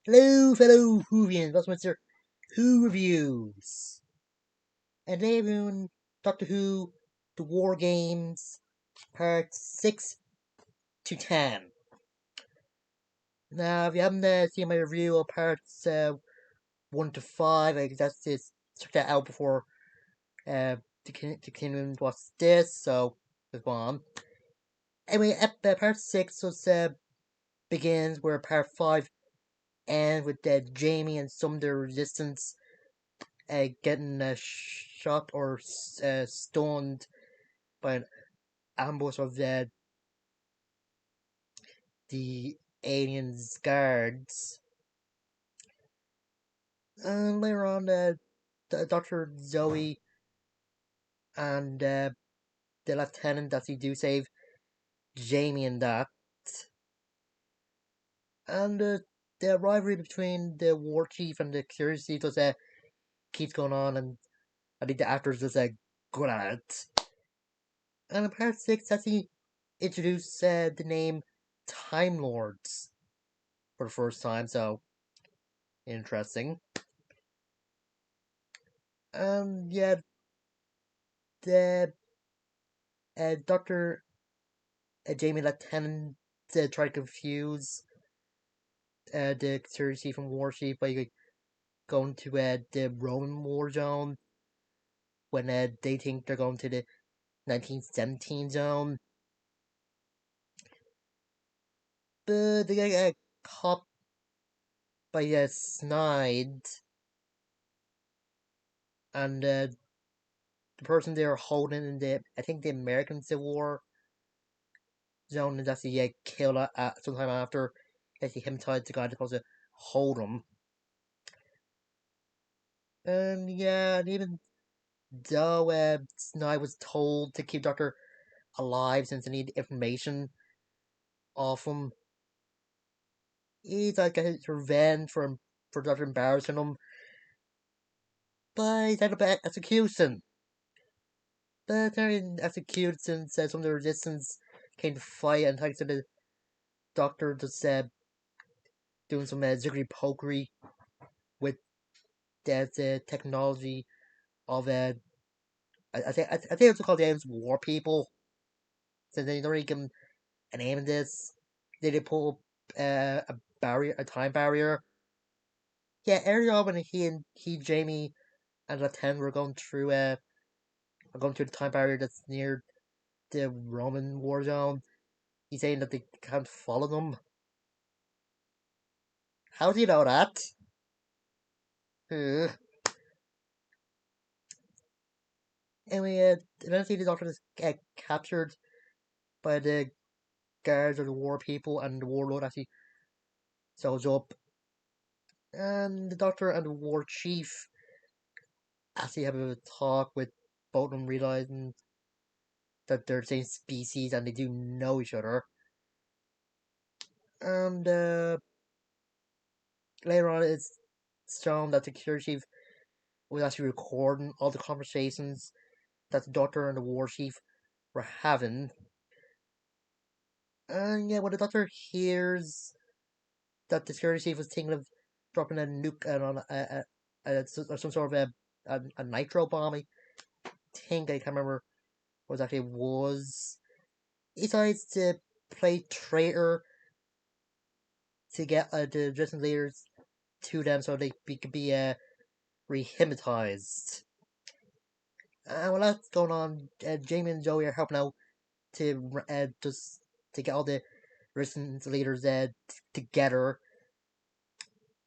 Hello, fellow Whovians. That's Mr.Who reviews. And today we're doing Doctor Who, The War Games, Part 6 to 10. Now, if you haven't seen my review of Parts 1 to 5, I guess just check that out before to continue to watch this, so let's go on. Anyway, Part 6 begins where Part 5 ends with Jamie and some of the Resistance getting shot or stoned by an ambush of the aliens' guards. And later on, Dr. Zoe and the lieutenant that he do save Jamie and that. And the rivalry between the war chief and the security chief just keeps going on, and I think the actors just good at it. And in part 6, that he introduced the name Time Lords for the first time, so interesting. Yeah, the Doctor Jamie Lieutenant tried to confuse the series chief and war chief by going to the Roman war zone when they think they're going to the 1917 zone. But they get caught by Snide, and the person they're holding in I think the American Civil War zone is actually killed sometime after he hypnotized the guy that's supposed to hold him. And yeah, and even though Snide was told to keep Doctor alive since they need information off him, he's like got his revenge for Doctor embarrassing him by that about execution. But during execution, some of the resistance came to fight, and thanks to the Doctor just doing some ziggery pokery with the technology of I think it's called the aliens war people. So they don't really give them a name in this. They put up a time barrier. Yeah, earlier on when Jamie and Laten were going through the time barrier that's near the Roman war zone. He's saying that they can't follow them. How do you know that? Uh, anyway, eventually the Doctor is captured by the guards of the war people, and the warlord actually shows up. And the Doctor and the war chief actually have a talk with both of them, realizing that they're the same species and they do know each other. And later on, it's shown that the security chief was actually recording all the conversations that the Doctor and the war chief were having. And yeah, when the Doctor hears that the security chief was thinking of dropping a nuke on or some sort of a nitro bomb, I think I can't remember what exactly it was. He decides to play traitor to get the resistance leaders to them so could be re-hypnotized. And while that's going on, Jamie and Joey are helping out to just to get all the resistance leaders together,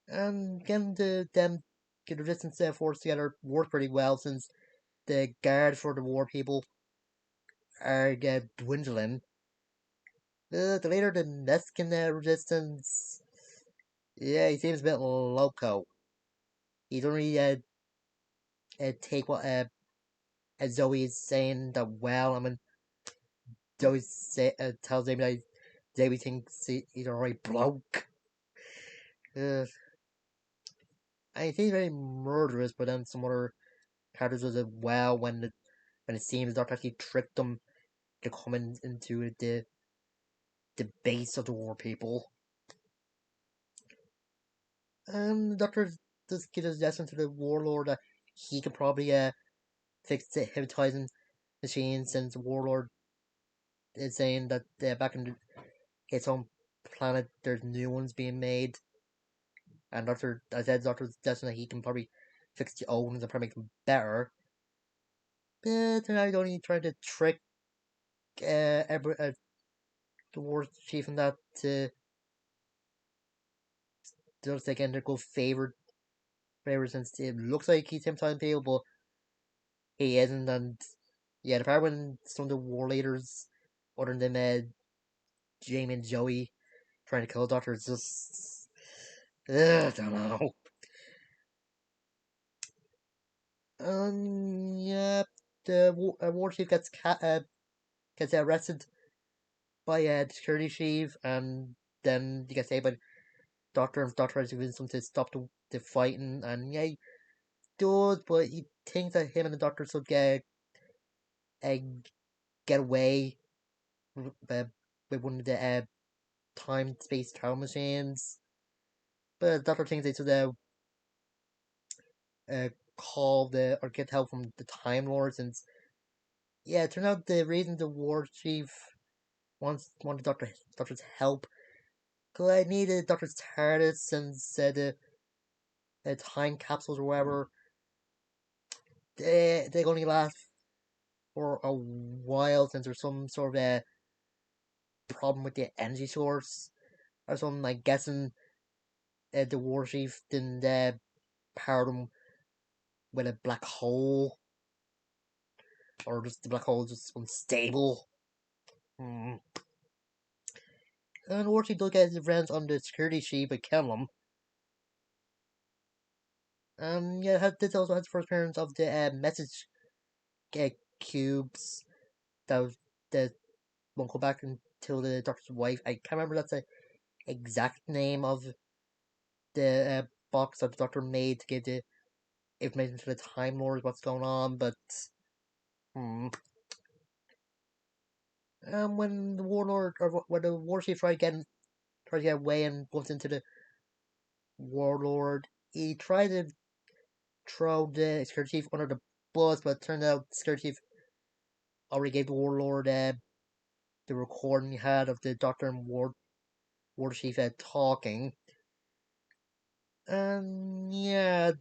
and getting them get the resistance force together works pretty well since the guard for the war people are dwindling. The leader, the Neskin resistance, yeah, he seems a bit loco. He don't really take what Zoe is saying that well. I mean, tells him that Zoe thinks he's already broke. Uh, and he seems very murderous, but then some other characters as well when it seems the Doctor actually tricked them to come into the base of the war people. Doctor just gives a suggestion to the warlord that he can probably fix the hypnotizing machine, since the warlord is saying that back in his own planet there's new ones being made, and Doctor suggesting that he can probably fix the old ones and probably make them better. But they're only trying to trick the war chief and that just again to go favor since it looks like he's hypnotizing people, but he isn't. And yeah, the part when some of the war leaders, other than Jamie and Joey, trying to kill the Doctor is just I don't know. Yeah, the war chief gets arrested by the security chief, and then he gets saved by the Doctor, and the Doctor has to convince him to stop the fighting, and yeah, he does, but he thinks that him and the Doctor should uh, get away uh, with one of the time space travel machines. But the Doctor thinks they should uh, call or get help from the Time Lords, and yeah, it turned out the reason the war chief wanted Doctor's help, because I needed Doctor's TARDIS, since the time capsules or whatever they only last for a while, since there's some sort of a problem with the energy source or something. I'm guessing the war chief didn't power them with a black hole, or just the black hole is just unstable. Hmm. And Orchie does get his friends on the security chief by killing him. Yeah, this also has the first appearance of the message uh, cubes that won't go back until the Doctor's wife. I can't remember that's the exact name of the box that the Doctor made to give the information to the Time Lords what's going on, but hmm. When the warlord or when the warchief tries to get away and bumps into the warlord, he tried to throw the security chief under the bus, but it turned out the security chief already gave the warlord the recording he had of the Doctor and war chief talking. And yeah,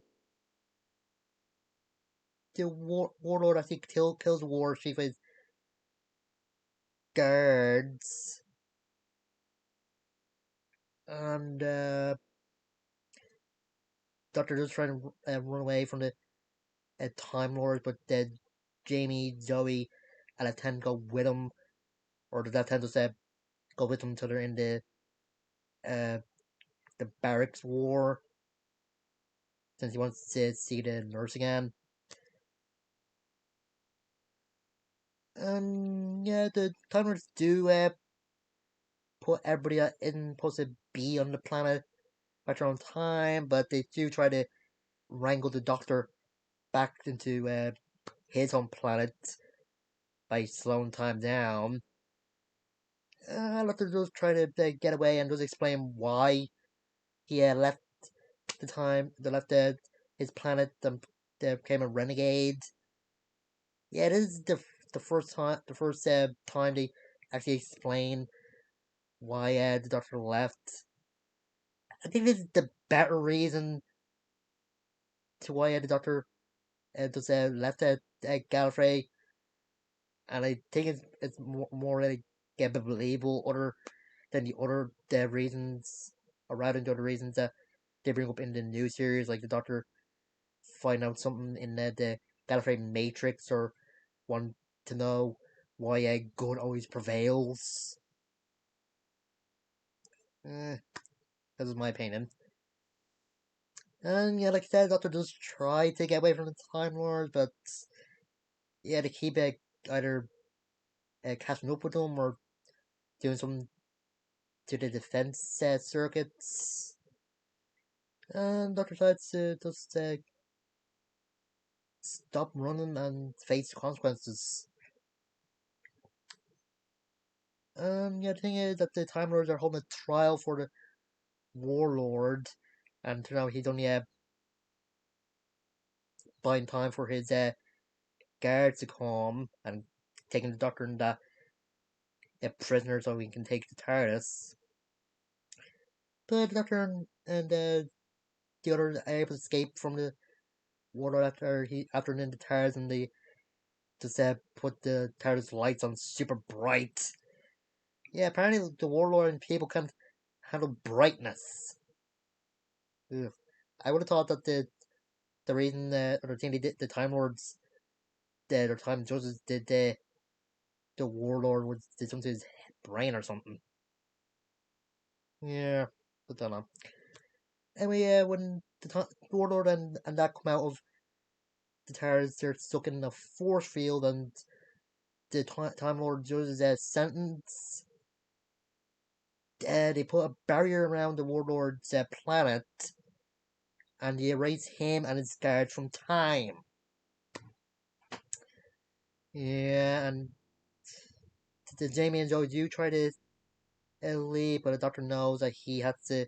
the warlord I think kills the war chief with guards, and Doctor just trying to run away from the Time Lords, but Jamie, Zoe, and Lieutenant go with him, or the Lieutenant just go with them until they're in uh, the barracks war, since he wants to see the nurse again. Yeah, the Time Lords do put everybody that isn't supposed to be on the planet back their own time, but they do try to wrangle the Doctor back into his own planet by slowing time down. Doctor does try to get away and does explain why he left his planet and became a renegade. Yeah, it is the first time they actually explain why the Doctor left. I think this is the better reason to why the Doctor just left Gallifrey, and I think it's more like believable other than the reasons, or rather than the other reasons that they bring up in the new series, like the Doctor find out something in the Gallifrey Matrix, or want to know why good always prevails. This is my opinion. And yeah, like I said, Doctor does try to get away from the Time Lords, but yeah, they keep either catching up with them or doing something to the defense circuits. And Doctor decides to just stop running and face the consequences. Yeah, the thing is that the Time Lords are holding a trial for the Warlord, and you know he's only buying time for his guards to come and taking the Doctor and the prisoner so he can take the TARDIS. But the Doctor and the others are able to escape from the water after in the TARDIS, and they just put the TARDIS lights on super bright. Yeah, apparently the Warlord and people can't handle brightness. Ugh. I would have thought that the reason or the thing they did, the Time Lords did, or Time Judges did, the Warlord was did something to his brain or something. Yeah, I don't know. Anyway, when the Warlord and that come out of the TARDIS, they're stuck in a force field, and the Time Lord judges a sentence. They put a barrier around the Warlord's planet, and they erase him and his guards from time. Yeah, and the Jamie and Joe do try to leave, but the Doctor knows that he has to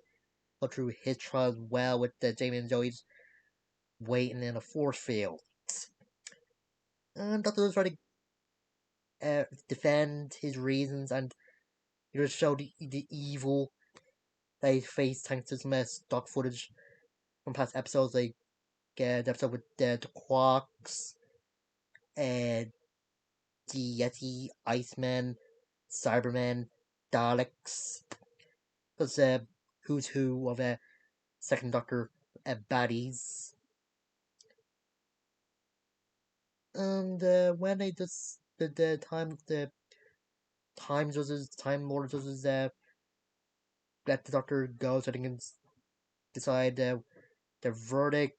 go through his trial as well, with the Jamie and Joey's waiting in a force field. And Doctor does try to defend his reasons, and he just show the evil they face thanks to some stock footage from past episodes, like the episode with the Quarks, uh, the Yeti, Iceman, Cybermen, Daleks. That's who's who of Second Doctor baddies. And when they just the time judges, time lord judges let the Doctor go so they can decide their verdict.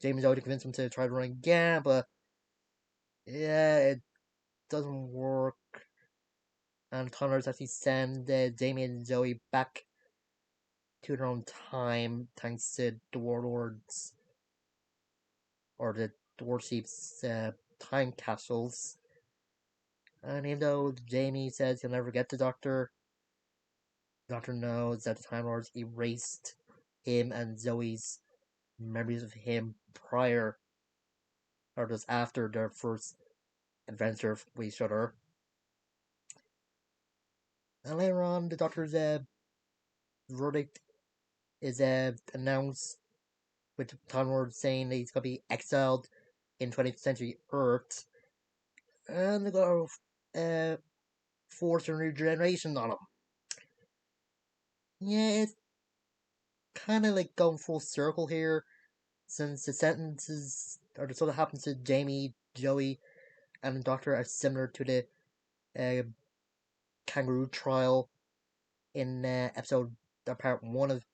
James already convinced him to try to run again, but yeah, it doesn't work. And Connors actually send Jamie and Zoe back to their own time thanks to the Warlords or the Warship's time capsules. And even though Jamie says he'll never get the Doctor knows that the Time Lords erased him and Zoe's memories of him prior or just after their first adventure with each other. And later on, the Doctor's verdict is announced, with the Time Lord saying that he's going to be exiled in 20th century Earth, and they're going to force a regeneration on him. Yeah, it's kind of like going full circle here, since the sentences or the stuff that happens to Jamie, Joey, and the Doctor are similar to the uh, kangaroo trial in episode part one of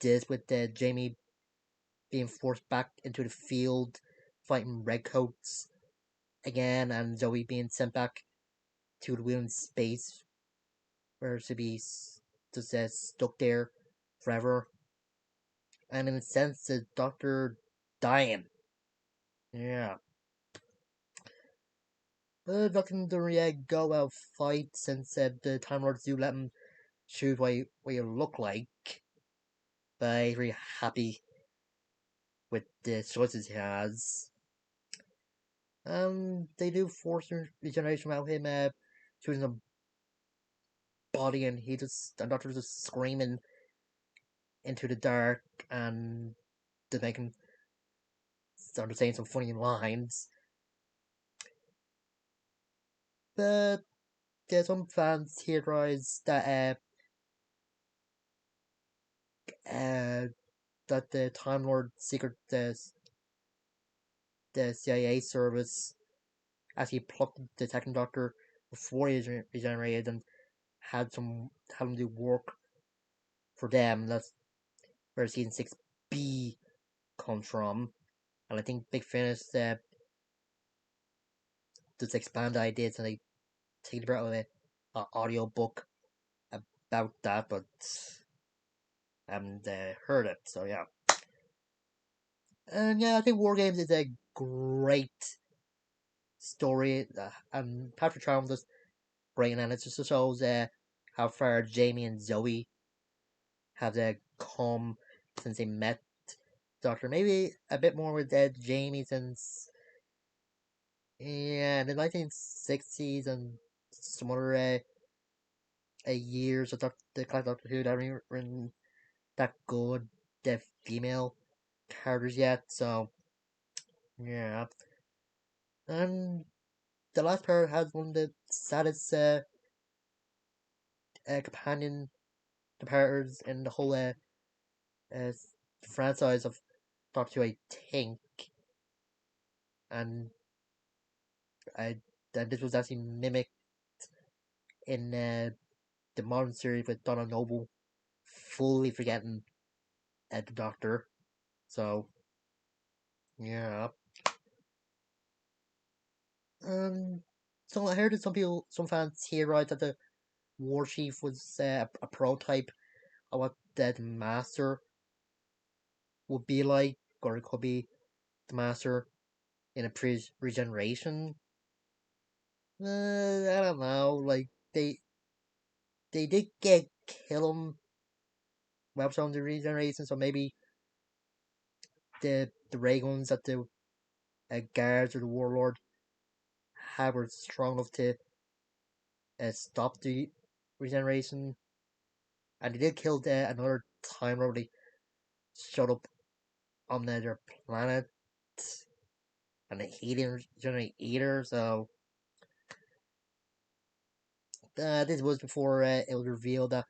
this, with Jamie being forced back into the field fighting redcoats again, and Zoe being sent back to the wheel in space, where she'd be just stuck there forever. And in a sense, the Doctor dying. Yeah. But the Doctor doesn't really go out fight, since the Time Lords do let him choose what you look like. But he's really happy with the choices he has. They do force regeneration out of him choosing a body, and the Doctor just screaming into the dark, and they make him start saying some funny lines. But there's some fans theorize that the Time Lord secret the CIA service actually plucked the Second Doctor before he regenerated, and had him do work for them. That's where season 6B comes from. And I think Big Finish just expand the ideas, and they take it out of an audio book about that, but I haven't heard it, so yeah. And yeah, I think War Games is a great story, and Patrick Troughton does great, and it just shows how far Jamie and Zoe have come since they met Doctor. Maybe a bit more with Jamie since yeah, in the 1960s and some other years of the classic Doctor Who that weren't that good the female characters yet. So yeah, and the last pair has one of the saddest companion departures in the whole uh, franchise of Doctor Who, I think, and I and this was actually mimicked in the modern series with Donna Noble fully forgetting the Doctor. So yeah, um, so I heard that some fans theorized that the War Chief was a prototype of what the Master would be like, or it could be the Master in a regeneration. I don't know. Like they did get kill him while on the regeneration, so maybe the ray guns that the guards or the warlord have were strong enough to stop the regeneration, and they did kill another time where they showed up on their planet, and he didn't regenerate either. So this was before it was revealed that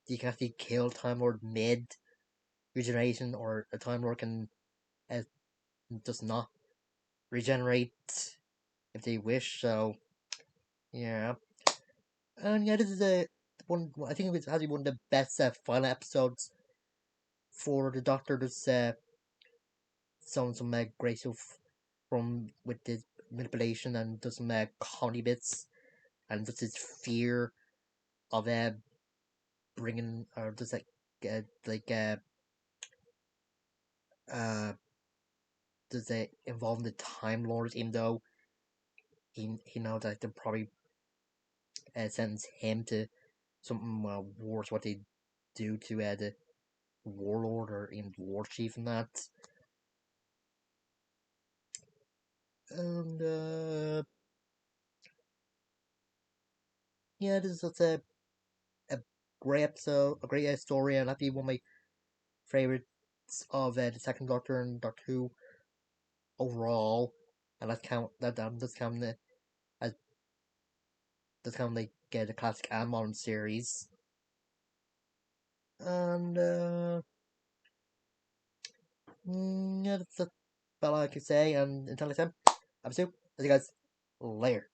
you can actually kill Time Lord mid regeneration, or a Time Lord can uh, just not regenerate if they wish. So yeah, and yeah, this is a one. I think it's actually one of the best final episodes for the Doctor. There's some great stuff from with the manipulation and just some comedy bits and just his fear of bringing or just uh, like uh uh does it involve the Time Lords, even though he knows that they'll probably sentence him to something worse what they do to the warlord or even the war chief and that. And yeah, this is just a great episode, a great story, and that'd be one of my favorites of the second Doctor and Doctor Who overall. And let's count that just counting the as just counting like the classic and modern series. And yeah, that's about all I can say. And until next time, I'm Stu. See you guys later.